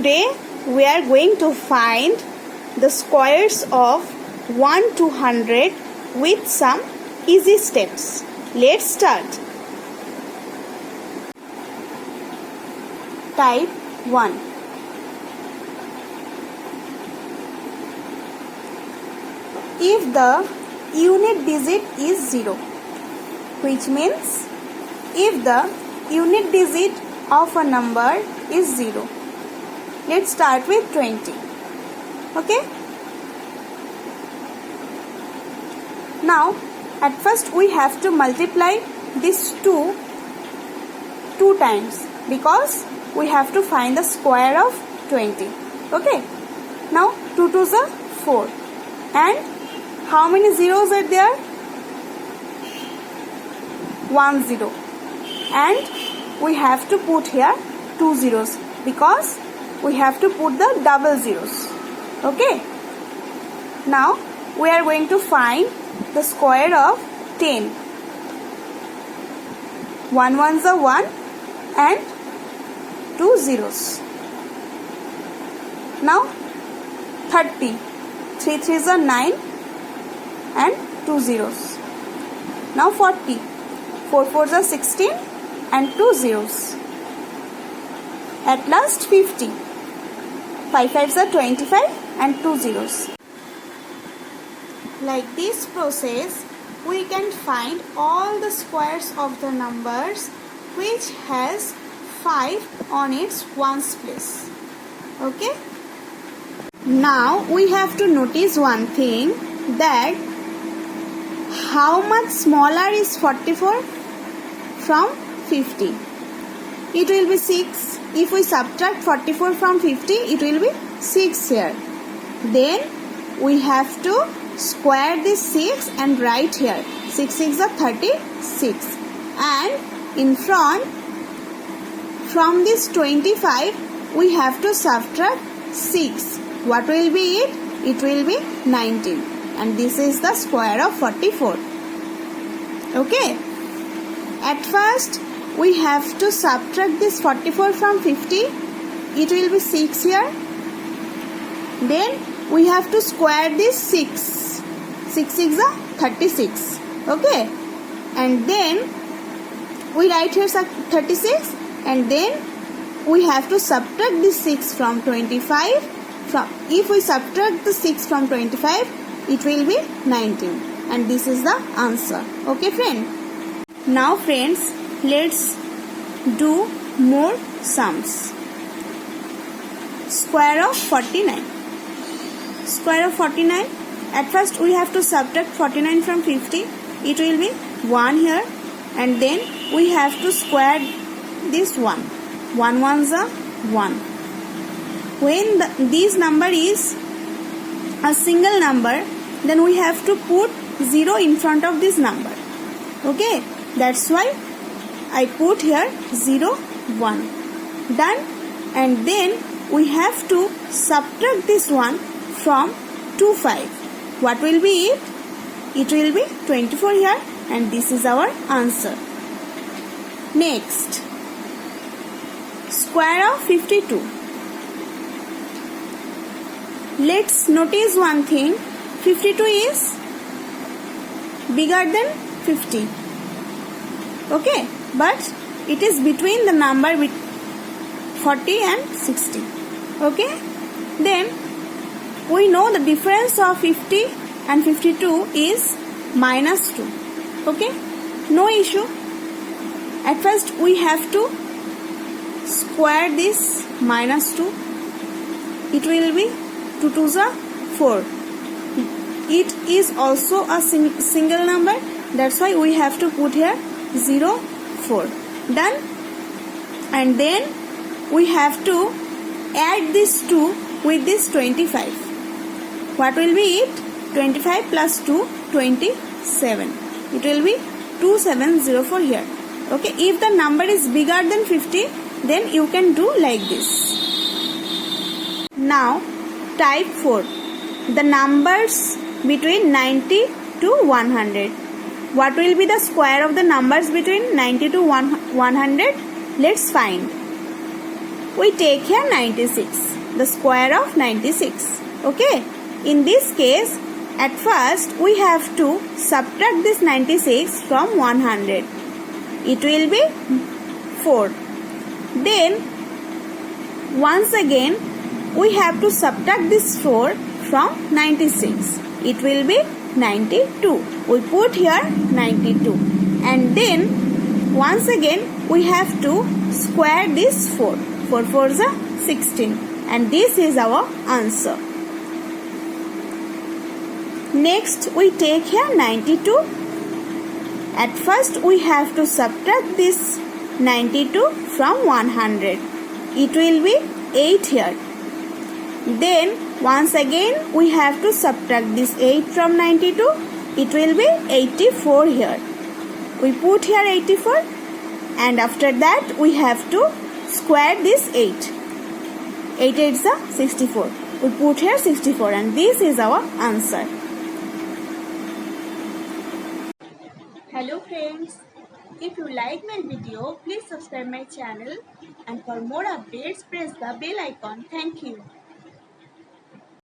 Today we are going to find the squares of 1 to 100 with some easy steps. Let's start. Type 1. If the unit digit is 0, which means if the unit digit of a number is 0. Let's start with 20. Okay? Now, at first we have to multiply this 2 times because we have to find the square of 20. Okay? Now, 2 2s are 4. And how many zeros are there? 1 0. And we have to put here 2 zeros because we have to put the double zeros. Okay? Now, we are going to find the square of 10. 1 1s are 1 and 2 zeros. Now, 30. 3 3s are 9 and 2 zeros. Now, 40. 4 4s are 16 and 2 zeros. At last, 50. 5 5s are 25 and 2 zeros. Like this process, we can find all the squares of the numbers which has 5 on its ones place. Okay? Now we have to notice one thing, that how much smaller is 44 from 50? It will be 6. If we subtract 44 from 50, it will be 6 here. Then we have to square this 6 and write here. 6 6 are 36. And in front, from this 25, we have to subtract 6. What will be it? It will be 19. And this is the square of 44. Okay? At first, we have to subtract this 44 from 50. It will be 6 here. Then we have to square this 6. 6 6 are 36. Okay? And then we write here 36. And then we have to subtract this 6 from 25. If we subtract the 6 from 25, it will be 19. And this is the answer. Okay, friend? Now, friends, let's do more sums. Square of 49. Square of 49. At first, we have to subtract 49 from 50. It will be 1 here. And then we have to square this 1. 1 1s are 1. When this number is a single number, then we have to put 0 in front of this number. Okay? That's why I put here 0 1. Done? And then we have to subtract this one from 2 5. What will be it? It will be 24 here, and this is our answer. Next, square of 52. Let's notice one thing. 52 is bigger than 50. Okay? But it is between the number with 40 and 60. Okay? Then we know the difference of 50 and 52 is minus 2. Okay? No issue. At first we have to square this minus 2. It will be 2 2s are 4. It is also a single number. That's why we have to put here 0 4. Done? And then we have to add this 2 with this 25. What will be it? 25 plus 2, 27. It will be 2704 here. Okay? If the number is bigger than 50, then you can do like this. Now, type 4. The numbers between 90 to 100. What will be the square of the numbers between 90 to 100? Let's find. we take here 96, the square of 96. Okay. In this case, at first we have to subtract this 96 from 100. It will be 4. Then once again we have to subtract this 4 from 96. It will be 92. We put here 92. And then once again we have to square this 4. 4 4s are 16. And this is our answer. Next we take here 92. At first we have to subtract this 92 from 100. It will be 8 here. Then once again we have to subtract this 8 from 92. It will be 84 here. We put here 84, and after that we have to square this 8. 8 8s are 64. We put here 64, and this is our answer. Hello friends, if you like my video, please subscribe my channel, and for more updates press the bell icon. Thank you.